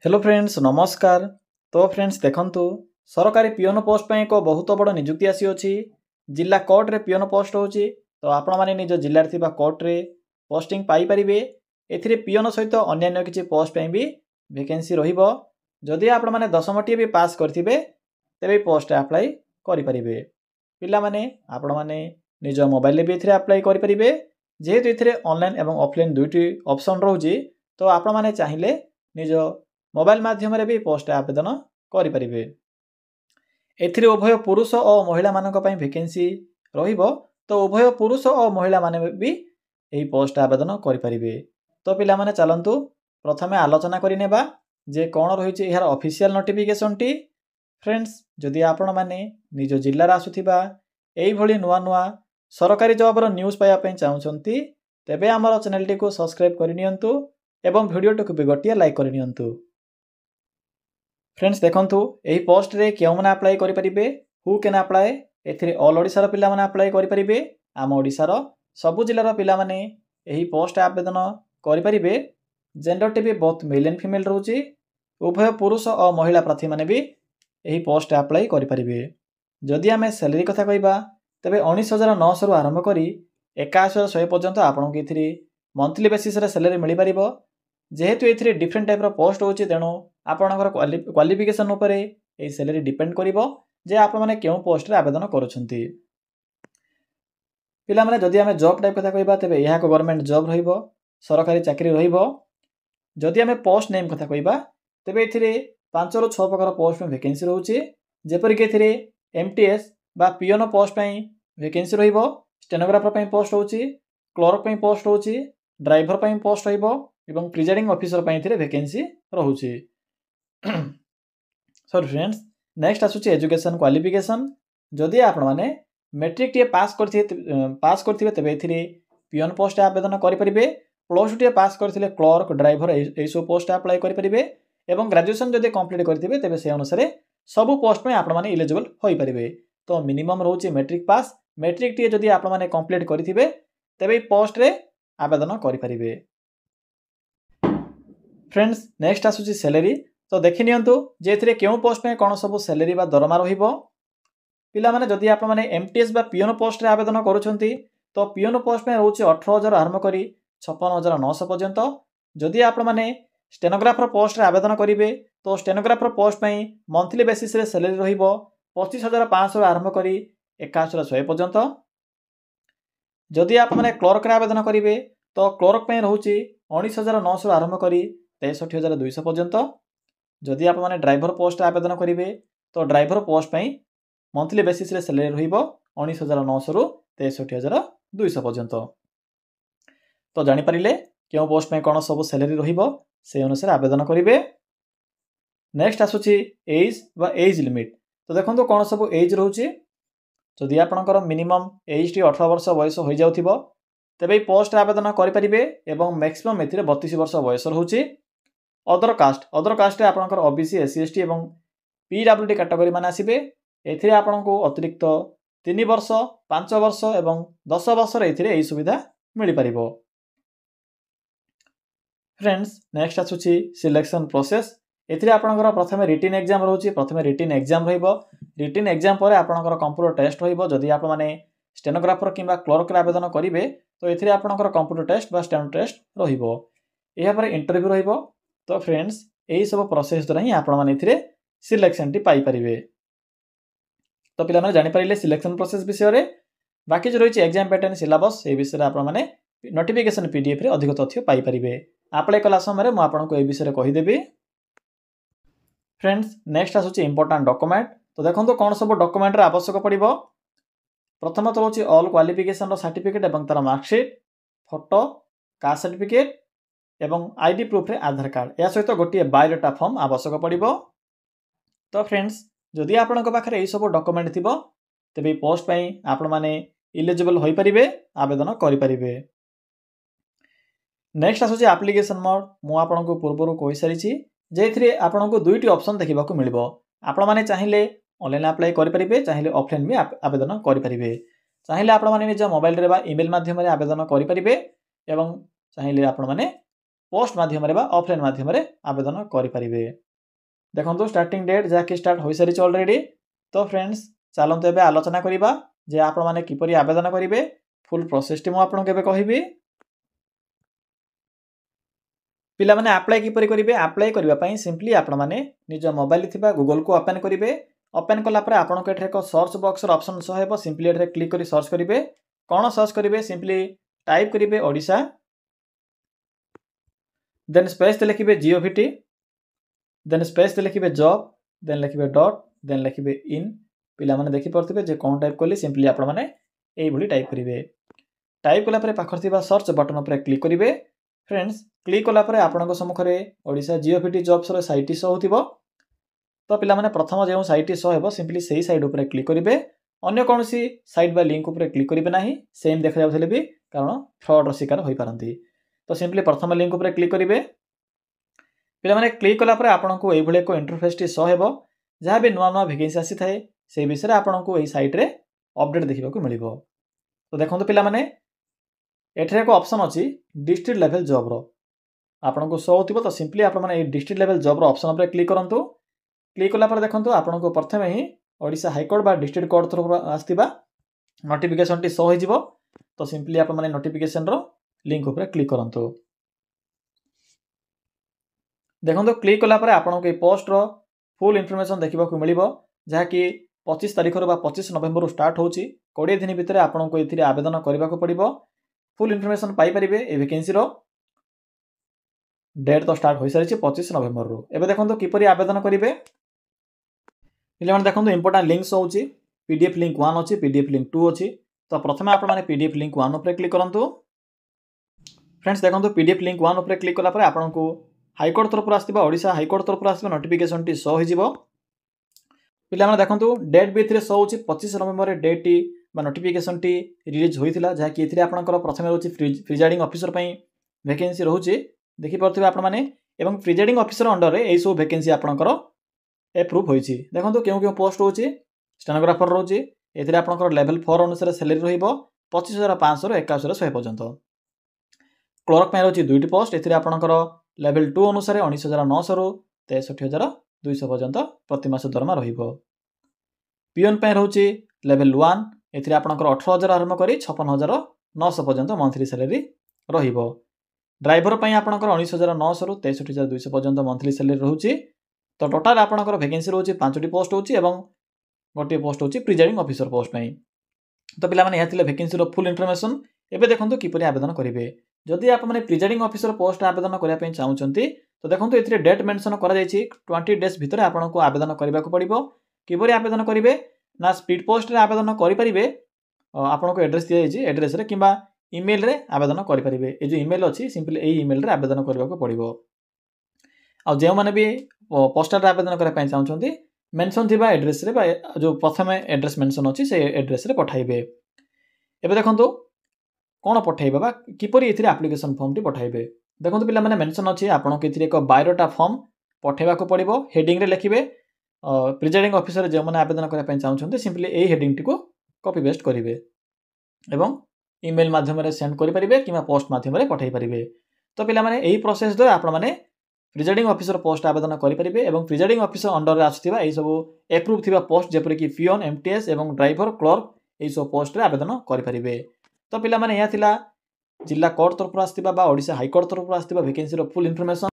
Hello friends नमस्कार। तो friends देखंतु सरकारी पियोन पोस्ट पे एक बहुत बड़ नियुक्ति आसी अछि। जिला कोर्ट रे पियोन पोस्ट होची तो आपण माने निज जिल्ला रे थिबा कोर्ट रे पोस्टिंग पाई परिबे। एथिरे पियोन सहित अन्य किछि पोस्ट पे भी वैकेंसी रहिबो। जदि आपण माने 10मटी भी पास करथिबे तेबे पोस्ट अप्लाई करि परिबे। पिला माने आपण माने निज मोबाइल रे भी एथिरे अप्लाई करि परिबे। जेहेतु एथिरे ऑनलाइन एवं ऑफलाइन दुईटी ऑप्शन रहउची तो आपण माने चाहिले निज मोबाइल माध्यम भी पोस्ट आवेदन करें। एथिरे उभय पुरुष और महिला मानक पई वैकेंसी रहिबो तो उभय पुरुष और महिला माने भी यही पोस्ट आवेदन करें। तो पिला माने चलंतु प्रथमे आलोचना करिनेबा जे कोन रहिछि यार ऑफिशियल नोटिफिकेशन टी। फ्रेंड्स जदि आपण माने निज जिल्ला रा आसुथिबा एई भली नुवा नुवा सरकारी जॉब रो न्यूज़ पाया पई चाहुचंती तेबे हमर चैनल टी को सब्सक्राइब करिनियंतु एवं वीडियो टी को भी गोटिया लाइक करिनियंतु। फ्रेंड्स देखंतु एही पोस्ट रे केउ माने अप्लाई करि परिबे हु कैन अप्लाई एथिरे ऑल ओडिसा रो पिला माने अप्लाई करि परिबे। आम ओडिसा रो सबु जिल्ला रो पिला माने एही पोस्ट आवेदन करि परिबे। जेंडर टी भी बोथ मेल एंड फीमेल रहउची। उभय पुरुष और महिला प्रार्थी माने भी एही पोस्ट अप्लाई करि परिबे। जदि आमे सैलरी कथा कहिबा तबे 19,900 रु आरंभ करी 81,100 पर्यंत आपनको एथिरे मंथली बेसिस रे सैलरी मिलि परिबो। जेहेतु एथिरे डिफरेंट टाइप रो पोस्ट होची तेणु आपनकर क्वालिफिकेशन उपरे ए सैलरी डिपेंड करिवो जे आप माने केउ पोस्ट रे आवेदन करूछंती। पिला माने जदि आमे जॉब टाइप कथा कहिबा तबे यहा को गवर्नमेंट जॉब रहिबो, सरकारी चाकरी रहिबो। जदि आमे पोस्ट नेम कथा कहिबा तबे एथिरे 5 रु 6 प्रकार पोस्ट में वैकेंसी रहउची। जेपरि के एथिरे एमटीएस बा पियोन पोस्ट पई वैकेंसी रहिबो, स्टेनोग्राफर पई पोस्ट होउची, क्लर्क पई पोस्ट होउची, ड्राइवर पई पोस्ट रहिबो एवं प्रिजाइडिंग ऑफिसर पई एथिरे वैकेंसी रहउची। सॉरी फ्रेंड्स नेक्स्ट आसुची एजुकेशन क्वालिफिकेशन। जदि आपण माने मैट्रिक टी पास करथिबे तबे एथिरे पियोन पोस्ट आवेदन करि परिबे। प्लस 2 टी पास करथिले क्लर्क ड्राइवर ए सो पोस्ट अप्लाई करि परिबे एवं ग्रेजुएशन जदि कंप्लीट करथिबे तबे से अनुसार सब पोस्ट में आपण माने एलिजिबल होई परिबे। तो मिनिमम रहउची मैट्रिक पास। मैट्रिक टी जदि आपण माने कंप्लीट करथिबे तबे पोस्ट रे आवेदन करि परिबे। फ्रेंड्स नेक्स्ट आसुची सैलरी। तो देखि नियंतु जे एथिरे केउ पोस्ट में कोन सब सैलरी बा दरमा रहिबो। पिला माने जदि आपण माने एमटीएस बा पियोन पोस्ट रे आवेदन करूछंती तो पियोन पोस्ट में रहउची 18,000 आरंभ करी 56,900 पर्यंत। जदि आपण माने स्टेनोग्राफर पोस्ट रे आवेदन करिवे तो स्टेनोग्राफर पोस्ट पई मंथली बेसिस रे सैलरी रहिबो 25,500 आरंभ करी 81,100 पर्यंत। जदि आपण माने क्लर्क रे आवेदन करिवे तो क्लर्क पई रहउची 19,900 आरंभ करी 63,200 पर्यंत। जदि आप माने ड्राइवर पोस्ट आवेदन करिवे तो ड्राइवर पोस्ट पई मंथली बेसिस रे सैलरी रहिबो 19,900 रु 63,200 पर्यंत। तो जानि परिले केउ पोस्ट में कोन सब सैलरी रहिबो से अनुसार आवेदन करिवे। नेक्स्ट आसुची एज बा एज लिमिट। तो देखंतु कोन सब एज रहउची। जदि आपनकर मिनिमम एज टी 18 वर्ष बयस होई जाउथिबो तबे पोस्ट आवेदन करि परिबे एवं मैक्सिमम एथिरे 32 वर्ष बयस रहउची। अदर कास्ट रे आपनकर ओबीसी एससी एसटी एवं पीडब्ल्यूडी कैटेगरी माने आसीबे। एथिरे आपनको अतिरिक्त 3 वर्ष 5 वर्ष एवं 10 वर्ष रे एथिरे एई सुविधा मिलि परिबो। फ्रेंड्स नेक्स्ट आसुची सिलेक्शन प्रोसेस। एथिरे आपनकर प्रथमे रिटन एग्जाम रहउची। प्रथमे रिटन एग्जाम रहिबो। रिटन एग्जाम परे आपनकर कंप्यूटर टेस्ट रहिबो। जदि आपण माने स्टेनोग्राफर किबा क्लर्क रे आवेदन करिवे तो एथिरे आपनकर कंप्यूटर टेस्ट बा स्टेनो टेस्ट रहिबो। एहा परे इंटरव्यू रहिबो। तो फ्रेंड्स यही सब प्रोसेस द्वारा ही आपण माने एथिरे सिलेक्शन टी पाई परिबे। तो पिला माने जानि परिले सिलेक्शन प्रोसेस विषय रे। बाकी जो रहिछि एग्जाम पैटर्न सिलेबस ए विषय रे आपण माने नोटिफिकेशन पीडीएफ रे अधिक तथ्य पाई परिबे। अप्लाई कला समय म आपनको ए विषय रे कहि देबी। फ्रेंड्स नेक्स्ट आसुछि इंपोर्टेंट डॉक्यूमेंट। तो देखंतु कोन सब डॉक्यूमेंट रे आवश्यक पड़िबो। प्रथम तो होछि ऑल क्वालिफिकेशन रो सर्टिफिकेट एवं तार मार्कशीट, फोटो, कास्ट सर्टिफिकेट एवं आईडी प्रूफ रे आधार कार्ड या सहित गोटे बायोडाटा फॉर्म आवश्यक पड़िबो। तो फ्रेंड्स जदि आपनक पाखरे एई सब डॉक्यूमेंट थिबो तबे पोस्ट पई आपण माने एलिजिबल होई परिबे, आवेदन करि परिबे। नेक्स्ट आसुची एप्लीकेशन मोड। मु आपनको पूर्वरु कहि सारिछि जे एथिरे आपनको दुईटी ऑप्शन देखिबाकू मिलिबो। आपण माने चाहिले ऑनलाइन अप्लाई करि परिबे, चाहिले ऑफलाइन भी आवेदन करि परिबे। चाहिले आपण माने निज मोबाइल रे बा ईमेल माध्यम रे आवेदन करि परिबे एवं चाहिले आपण माने पोस्ट माध्यम ऑफलाइन माध्यम आवेदन करें। देखो स्टार्टिंग डेट जहाँकि स्टार्ट हो सारी ऑलरेडी। तो फ्रेंड्स चलते एवं आलोचना करवा जे आपण मैंने किपरि आवेदन करेंगे। फुल प्रोसेस टी मुझे कहबी। पिला माने अप्लाई किपरि करेंगे। अप्लाई करने सिंपली आपण मैंने निज मोबाइल थी गूगल को ओपन करेंगे। ओपन कलापर आपको ये एक search box option show simply ये क्लिक कर सर्च करेंगे। कौन सर्च करेंगे सिंपली टाइप करेंगे ओडिशा देन स्पेस लिखिए जीओवीटी देन स्पेस लिखिए जॉब देन लिखिए डॉट देन लिखिए इन। पिला माने देखि परथिबे जे कौन टाइप कली सिंपली आपण माने एई भली टाइप करेंगे। टाइप कला पाखर थिबा सर्च बटन पर क्लिक करेंगे। फ्रेंड्स क्लिक कलापर आपण सम्मुखें ओडिशा जीओवीटी जॉब्स साइट शो होतिबो। तो पिला माने प्रथम जो साइट शो हेबो सिंपली सही साइट उपर क्लिक करेंगे। अन्य कौन सी साइट बा लिंक उपर क्लिक करेंगे ना सेम देखा जाउथले भी कारण फ्रॉड शिकार हो पारती। तो सिंपली प्रथम लिंक उपर क्लिक करेंगे। पिला माने क्लिक कलापर आपको ये एक इंटरफेस टी शो हेबो जहाँ भी नुआ नुआ वैकेंसी आसी थाए से विषय में आपको यही साइट रे अपडेट देखा मिल। तो देखो पिला माने एठरे एक ऑप्शन अच्छी डिस्ट्रिक्ट लेवल जॉब रो आपको शो होतिबो। तो सिंपली आप डिस्ट्रिक्ट लेवल जॉब रो ऑप्शन पर क्लिक करंतु। क्लिक कलापर देखो आपको प्रथम ही ओडिशा हाईकोर्ट बा डिस्ट्रिक्ट कोर्ट तरफ आसथिबा नोटिफिकेशन टी शो हो। तो सिंपली आप नोटिफिकेशन रो लिंक उपर क्लिक करंतु। देखो क्लिक कलापर आपको पोस्ट रो फुल इनफॉरमेशन देखा मिल जहाँकि 25 तारीख 25 नवेम्बर स्टार्ट हो 20 दिन भितर आपको ये आवेदन करने को पड़ो। फुल इनफॉरमेशन पाइपर ए वैकेंसी रो डेट तो स्टार्ट हो सारी 25 नवेम्बर रू। एबे देखो किपरि आवेदन करेंगे। पे देखो इंपोर्टेंट लिंक्स हो पीडीएफ लिंक 1 अच्छी पीडीएफ लिंक 2 अच्छी। तो प्रथम आप पीडीएफ लिंक 1 उपर क्लिक करूँ। फ्रेंड्स देखो पीडीएफ लिंक 1 उपर क्लिक कलापर आपको हाईकोर्ट तरफ आसथिबा ओडिशा हाईकोर्ट तरफ आसथिबा नोटिफिकेशन टी शो हो। पिला देखो डेट भी ये शो हो 25 नवेम्बर डेट टी नोटिफिकेशन टी रिलीज होता जहाँकि ये आपंकर प्रथम रोचे प्रिजाइडिंग ऑफिसर वैकेंसी रोचे देखिपे आप प्रिजाइडिंग ऑफिसर अंडर यही सब वैकेंसी आपंकर एप्रूव होती। देखो क्यों क्यों पोस्ट हो स्टेनोग्राफर रोचे ये आपंकर लेवल 4 अनुसार सैलरी रही 25,500 ରୁ 81,100 पर्यंत। क्लर्क रोचे 2टी पोस्ट ये आपंकर लेवल 2 अनुसार 19,900 ରୁ 63,200 पर्यंत प्रति मास दरमा रहिबो। पियन रोचे लेवल 1 ये आपंकर 18,000 आरंभ कर 56,900 पर्यंत मंथली सैलरी रहिबो। ड्राइवर आपंकर 19,900 ରୁ 63,200 पर्यंत मंथली सैलरी रोचे। तो टोटाल आपंकर वैकेंसी रोचे 5टी पोस्ट होची एवं गोटे पोस्ट होची प्रिजाइडिंग ऑफिसर पोस्ट पई। तो पिला माने यह वैकेंसी रो फुल इनफॉरमेशन। एबे देखंतु किपरि आवेदन करेंगे। जदि आप माने प्रिजाइडिंग ऑफिसर पोस्ट आवेदन करने चाहते तो देखो ये डेट मेंशन करा 20 डेज भितर आपको आवेदन करने को पड़ो। किपरि आवेदन करेंगे ना स्पीड पोस्ट रे आवेदन करेंगे। आपको एड्रेस दिखाई एड्रेस रे किंबा ईमेल रे आवेदन करेंगे। ये जो ईमेल अच्छी सिंपली यही ईमेल रे आवेदन करने को पड़ो। आ जो मैंने भी पोस्टाल आवेदन करने चाहते मेंशन थी एड्रेस रे जो प्रथम एड्रेस मेंशन अच्छी से एड्रेस रे पठाइबे। एबे देखंतु कौन पठाइबे बा किपरि एथिरे एप्लिकेशन फॉर्म टी पठाइबे। देखंतु पिला माने मेंशन अच्छी आपको एथिरे एक बायोडाटा फॉर्म पठाइबा को पड़ो। हेडिंग रे लिखिबे प्रिजाइडिंग ऑफिसर जो मैंने आवेदन करने चाहते सिंपली यही हेडिंग टी को कॉपी पेस्ट करेंगे एवं ईमेल माध्यम सेंड करेंगे कि पोस्ट माध्यम पठाई पारे। तो पिला माने यही प्रोसेस द्वारा आप प्रिजाइडिंग ऑफिसर पोस्ट आवेदन करेंगे और प्रिजाइडिंग ऑफिसर अंडर आसुवा यही सब एप्रूव थी पोस्ट जेपरिक पियन एमटीएस और ड्राइवर क्लर्क यही सब पोस्ट आवेदन करेंगे। तो पिला माने यह जिला कोर्ट तरफ आसुवा ओडिशा हाईकोर्ट तरफ आसुवा वैकेंसी फुल इनफॉरमेशन।